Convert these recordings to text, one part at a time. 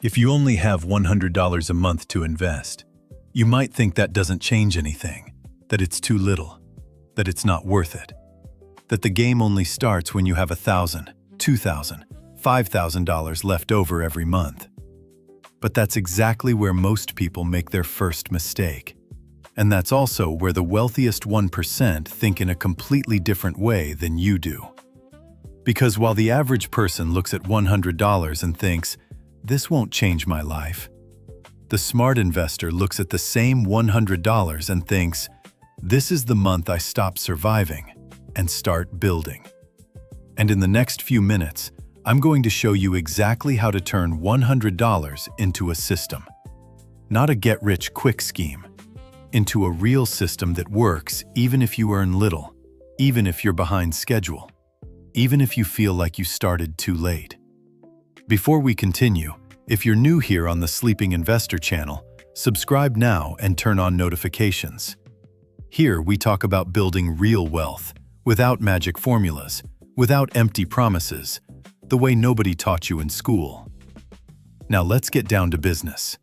If you only have $100 a month to invest, you might think that doesn't change anything, that it's too little, that it's not worth it, that the game only starts when you have $1,000, $2,000, $5,000 left over every month. But that's exactly where most people make their first mistake. And that's also where the wealthiest 1% think in a completely different way than you do. Because while the average person looks at $100 and thinks, "This won't change my life," the smart investor looks at the same $100 and thinks, "This is the month I stop surviving and start building." And in the next few minutes, I'm going to show you exactly how to turn $100 into a system. Not a get-rich-quick scheme, into a real system that works even if you earn little, even if you're behind schedule, even if you feel like you started too late. Before we continue, if you're new here on the Sleeping Investor channel, subscribe now and turn on notifications. Here we talk about building real wealth, without magic formulas, without empty promises, the way nobody taught you in school. Now let's get down to business.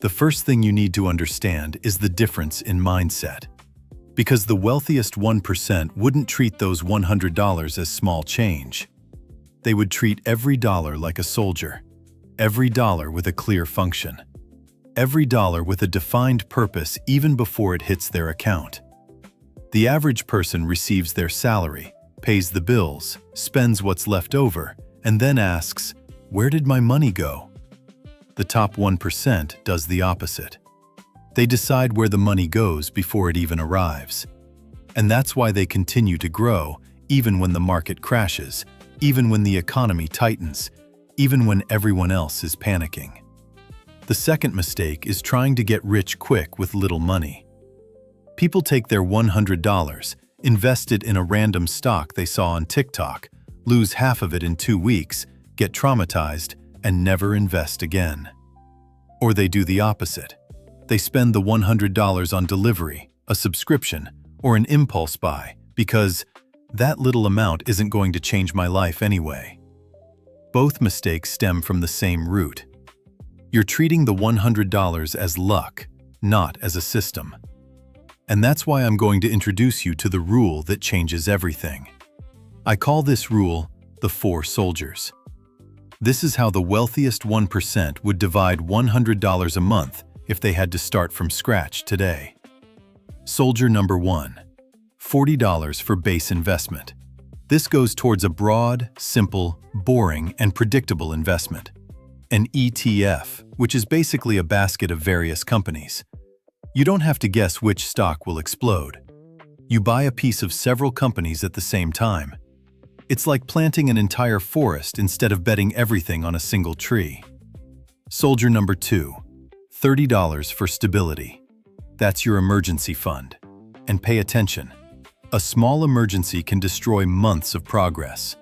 The first thing you need to understand is the difference in mindset. Because the wealthiest 1% wouldn't treat those $100 as small change. They would treat every dollar like a soldier, every dollar with a clear function, every dollar with a defined purpose even before it hits their account. The average person receives their salary, pays the bills, spends what's left over, and then asks, "Where did my money go?" The top 1% does the opposite. They decide where the money goes before it even arrives. And that's why they continue to grow, even when the market crashes, even when the economy tightens, even when everyone else is panicking. The second mistake is trying to get rich quick with little money. People take their $100, invest it in a random stock they saw on TikTok, lose half of it in 2 weeks, get traumatized, and never invest again. Or they do the opposite. They spend the $100 on delivery, a subscription, or an impulse buy because that little amount isn't going to change my life anyway. Both mistakes stem from the same root. You're treating the $100 as luck, not as a system. And that's why I'm going to introduce you to the rule that changes everything. I call this rule the 4 soldiers. This is how the wealthiest 1% would divide $100 a month if they had to start from scratch today. Soldier number 1, $40 for base investment. This goes towards a broad, simple, boring, and predictable investment. An ETF, which is basically a basket of various companies. You don't have to guess which stock will explode. You buy a piece of several companies at the same time. It's like planting an entire forest instead of betting everything on a single tree. Soldier number 2, $30 for stability. That's your emergency fund. And pay attention. A small emergency can destroy months of progress.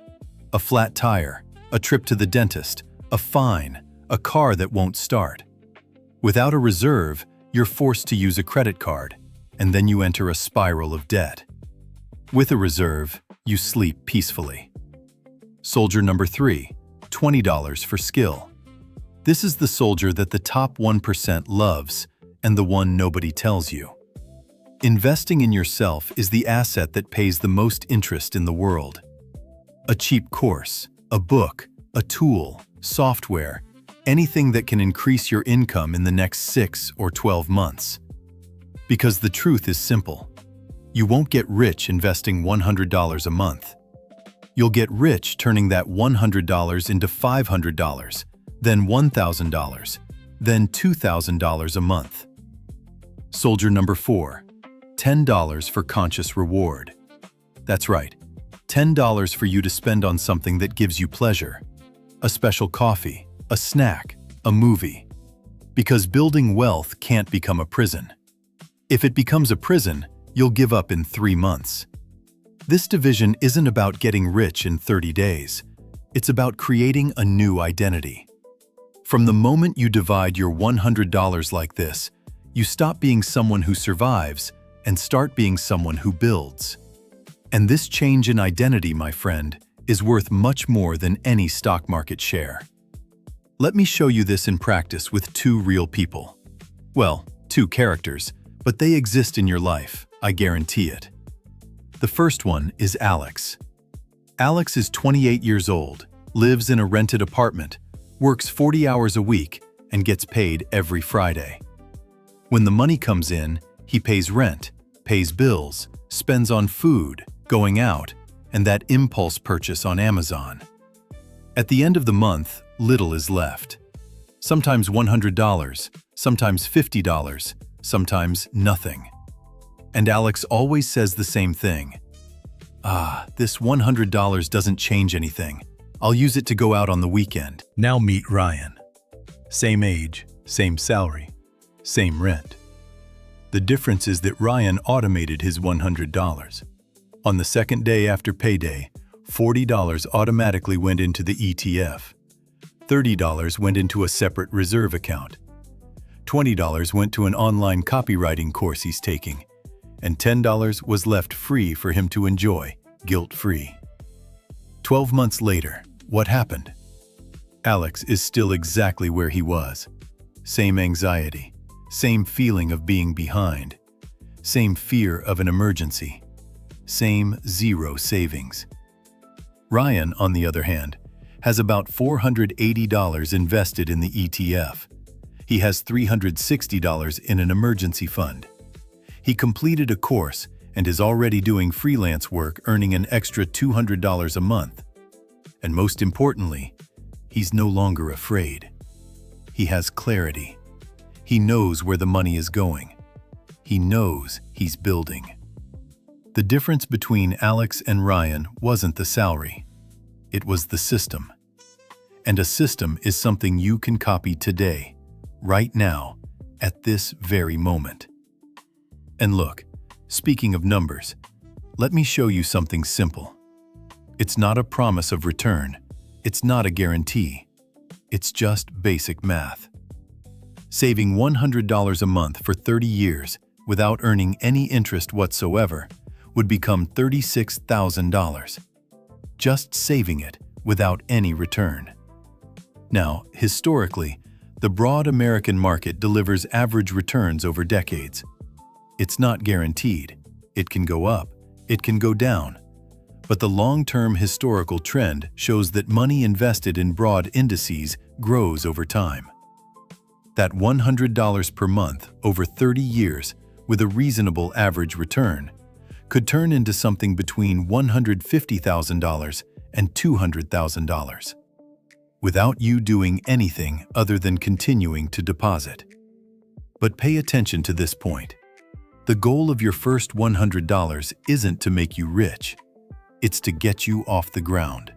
A flat tire, a trip to the dentist, a fine, a car that won't start. Without a reserve, you're forced to use a credit card, and then you enter a spiral of debt. With a reserve, you sleep peacefully. Soldier number 3, $20 for skill. This is the soldier that the top 1% loves and the one nobody tells you. Investing in yourself is the asset that pays the most interest in the world. A cheap course, a book, a tool, software, anything that can increase your income in the next 6 or 12 months. Because the truth is simple. You won't get rich investing $100 a month. You'll get rich turning that $100 into $500, then $1,000, then $2,000 a month. Soldier number 4, $10 for conscious reward. That's right, $10 for you to spend on something that gives you pleasure. A special coffee, a snack, a movie. Because building wealth can't become a prison. If it becomes a prison, you'll give up in 3 months. This division isn't about getting rich in 30 days. It's about creating a new identity. From the moment you divide your $100 like this, you stop being someone who survives and start being someone who builds. And this change in identity, my friend, is worth much more than any stock market share. Let me show you this in practice with two real people. Well, two characters, but they exist in your life, I guarantee it. The first one is Alex. Alex is 28 years old, lives in a rented apartment, works 40 hours a week, and gets paid every Friday. When the money comes in, he pays rent, pays bills, spends on food, going out, and that impulse purchase on Amazon. At the end of the month, little is left. Sometimes $100, sometimes $50, sometimes nothing. And Alex always says the same thing. This $100 doesn't change anything. I'll use it to go out on the weekend. Now meet Ryan. Same age, same salary, same rent. The difference is that Ryan automated his $100. On the second day after payday, $40 automatically went into the ETF. $30 went into a separate reserve account. $20 went to an online copywriting course he's taking. And $10 was left free for him to enjoy, guilt-free. 12 months later, what happened? Alex is still exactly where he was. Same anxiety, same feeling of being behind, same fear of an emergency, same zero savings. Ryan, on the other hand, has about $480 invested in the ETF. He has $360 in an emergency fund. He completed a course and is already doing freelance work, earning an extra $200 a month. And most importantly, he's no longer afraid. He has clarity. He knows where the money is going. He knows he's building. The difference between Alex and Ryan wasn't the salary. It was the system. And a system is something you can copy today, right now, at this very moment. And look, speaking of numbers, let me show you something simple. It's not a promise of return. It's not a guarantee. It's just basic math. Saving $100 a month for 30 years without earning any interest whatsoever would become $36,000. Just saving it without any return. Now, historically, the broad American market delivers average returns over decades. It's not guaranteed. It can go up, it can go down. But the long-term historical trend shows that money invested in broad indices grows over time. That $100 per month over 30 years with a reasonable average return could turn into something between $150,000 and $200,000 without you doing anything other than continuing to deposit. But pay attention to this point. The goal of your first $100 isn't to make you rich. It's to get you off the ground.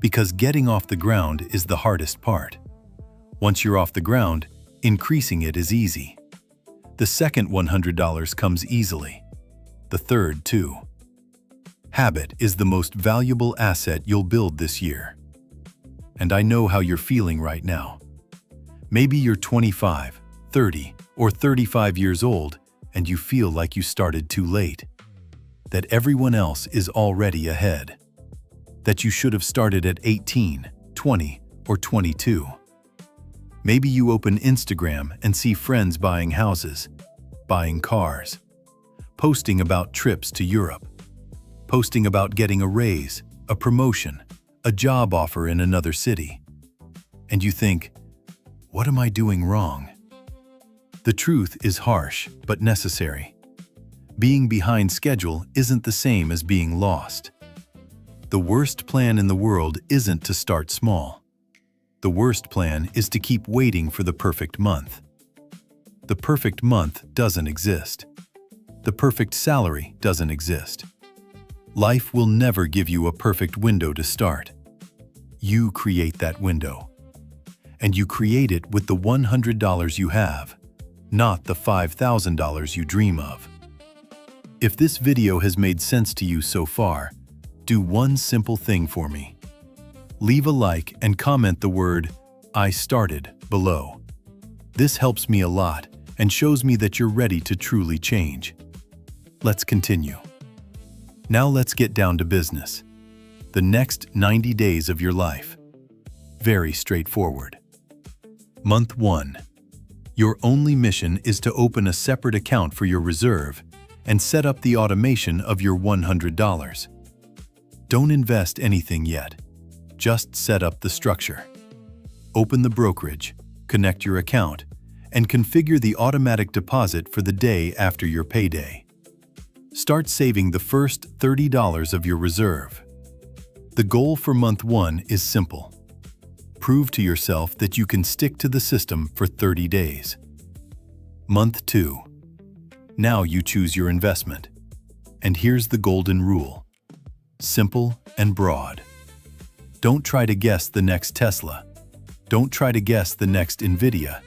Because getting off the ground is the hardest part. Once you're off the ground, increasing it is easy. The second $100 comes easily. The third, too. Habit is the most valuable asset you'll build this year. And I know how you're feeling right now. Maybe you're 25, 30, or 35 years old and you feel like you started too late. That everyone else is already ahead. That you should have started at 18, 20, or 22. Maybe you open Instagram and see friends buying houses, buying cars, posting about trips to Europe, posting about getting a raise, a promotion, a job offer in another city. And you think, what am I doing wrong? The truth is harsh, but necessary. Being behind schedule isn't the same as being lost. The worst plan in the world isn't to start small. The worst plan is to keep waiting for the perfect month. The perfect month doesn't exist. The perfect salary doesn't exist. Life will never give you a perfect window to start. You create that window. And you create it with the $100 you have, not the $5,000 you dream of. If this video has made sense to you so far, do one simple thing for me. Leave a like and comment the word, "I started," below. This helps me a lot and shows me that you're ready to truly change. Let's continue. Now let's get down to business. The next 90 days of your life. Very straightforward. Month 1. Your only mission is to open a separate account for your reserve and set up the automation of your $100. Don't invest anything yet. Just set up the structure. Open the brokerage, connect your account, and configure the automatic deposit for the day after your payday. Start saving the first $30 of your reserve. The goal for month 1 is simple. Prove to yourself that you can stick to the system for 30 days. Month 2. Now you choose your investment. And here's the golden rule. Simple and broad. Don't try to guess the next Tesla. Don't try to guess the next Nvidia.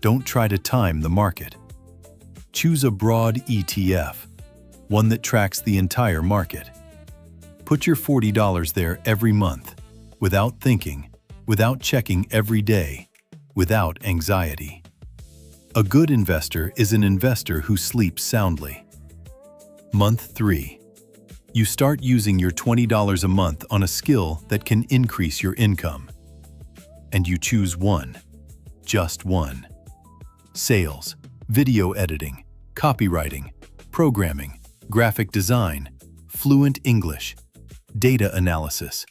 Don't try to time the market. Choose a broad ETF, one that tracks the entire market. Put your $40 there every month, without thinking, without checking every day, without anxiety. A good investor is an investor who sleeps soundly. Month 3. You start using your $20 a month on a skill that can increase your income. And you choose one. Just one. Sales, video editing, copywriting, programming, graphic design, fluent English, data analysis,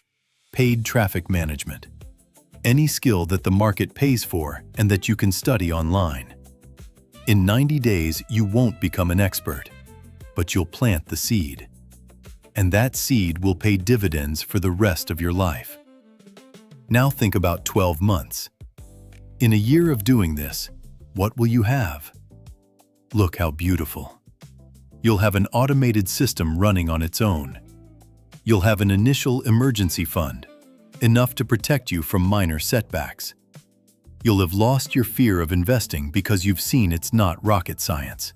paid traffic management. Any skill that the market pays for and that you can study online. In 90 days, you won't become an expert, but you'll plant the seed. And that seed will pay dividends for the rest of your life. Now think about 12 months. In a year of doing this, what will you have? Look how beautiful. You'll have an automated system running on its own. You'll have an initial emergency fund, enough to protect you from minor setbacks. You'll have lost your fear of investing because you've seen it's not rocket science.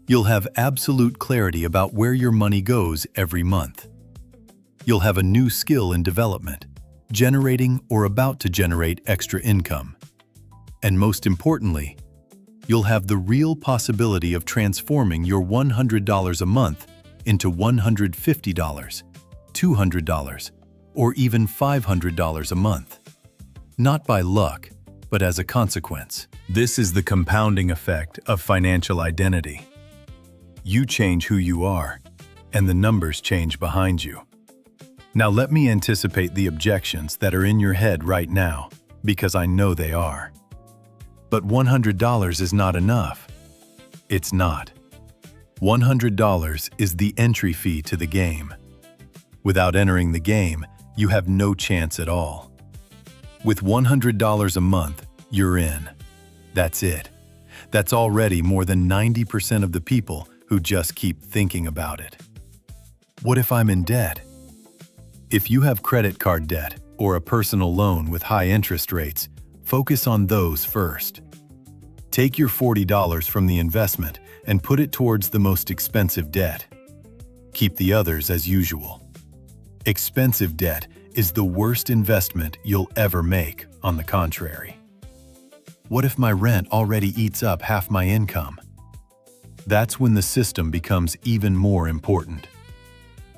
You'll have absolute clarity about where your money goes every month. You'll have a new skill in development, generating or about to generate extra income. And most importantly, you'll have the real possibility of transforming your $100 a month into $150, $200, or even $500 a month. Not by luck, but as a consequence. This is the compounding effect of financial identity. You change who you are, and the numbers change behind you. Now let me anticipate the objections that are in your head right now, because I know they are. But $100 is not enough. It's not. $100 is the entry fee to the game. Without entering the game, you have no chance at all. With $100 a month, you're in. That's it. That's already more than 90% of the people who just keep thinking about it. What if I'm in debt? If you have credit card debt or a personal loan with high interest rates, focus on those first. Take your $40 from the investment and put it towards the most expensive debt. Keep the others as usual. Expensive debt is the worst investment you'll ever make, on the contrary. What if my rent already eats up half my income? That's when the system becomes even more important.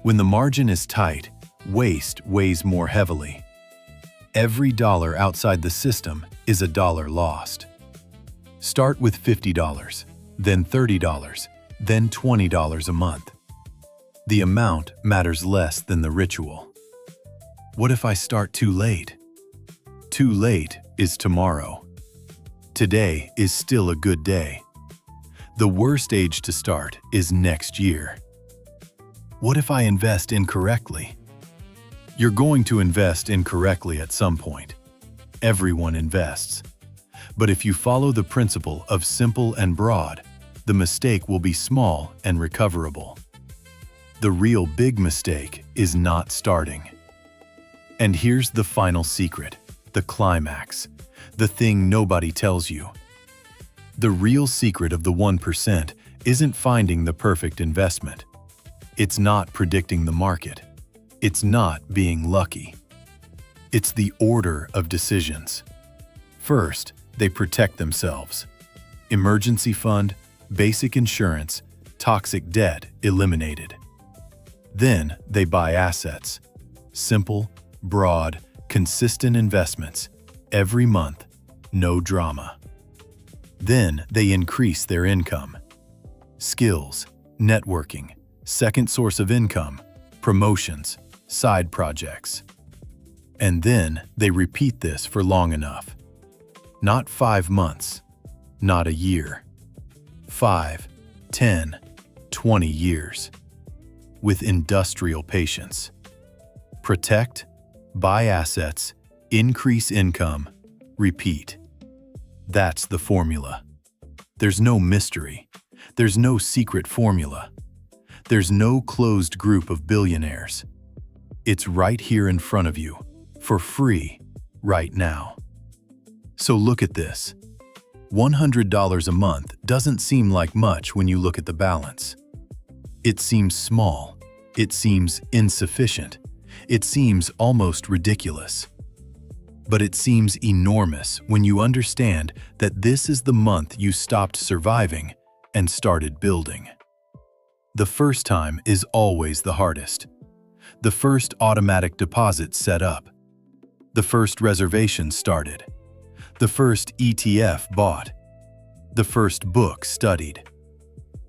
When the margin is tight, waste weighs more heavily. Every dollar outside the system is a dollar lost. Start with $50, then $30, then $20 a month. The amount matters less than the ritual. What if I start too late? Too late is tomorrow. Today is still a good day. The worst age to start is next year. What if I invest incorrectly? You're going to invest incorrectly at some point. Everyone invests. But if you follow the principle of simple and broad, the mistake will be small and recoverable. The real big mistake is not starting. And here's the final secret, the climax, the thing nobody tells you. The real secret of the 1% isn't finding the perfect investment. It's not predicting the market. It's not being lucky. It's the order of decisions. First, they protect themselves. Emergency fund, basic insurance, toxic debt eliminated. Then they buy assets. Simple, broad, consistent investments every month, no drama. Then they increase their income. Skills, networking, second source of income, promotions, side projects. And then they repeat this for long enough. Not 5 months, not a year. 5, 10, 20 years. With industrial patience. Protect, buy assets, increase income, repeat. That's the formula. There's no mystery. There's no secret formula. There's no closed group of billionaires. It's right here in front of you, for free, right now. So look at this. $100 a month doesn't seem like much when you look at the balance. It seems small. It seems insufficient. It seems almost ridiculous. But it seems enormous when you understand that this is the month you stopped surviving and started building. The first time is always the hardest. The first automatic deposit set up. The first reservation started. The first ETF bought. The first book studied.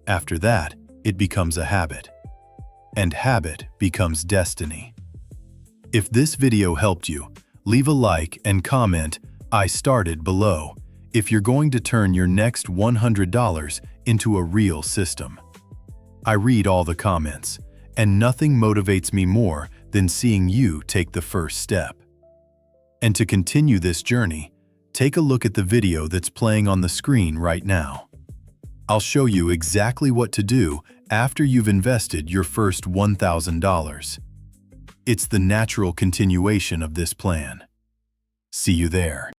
After that, it becomes a habit. And habit becomes destiny. If this video helped you, leave a like and comment "I started" below if you're going to turn your next $100 into a real system. I read all the comments, and nothing motivates me more than seeing you take the first step. And to continue this journey, take a look at the video that's playing on the screen right now. I'll show you exactly what to do after you've invested your first $1,000. It's the natural continuation of this plan. See you there.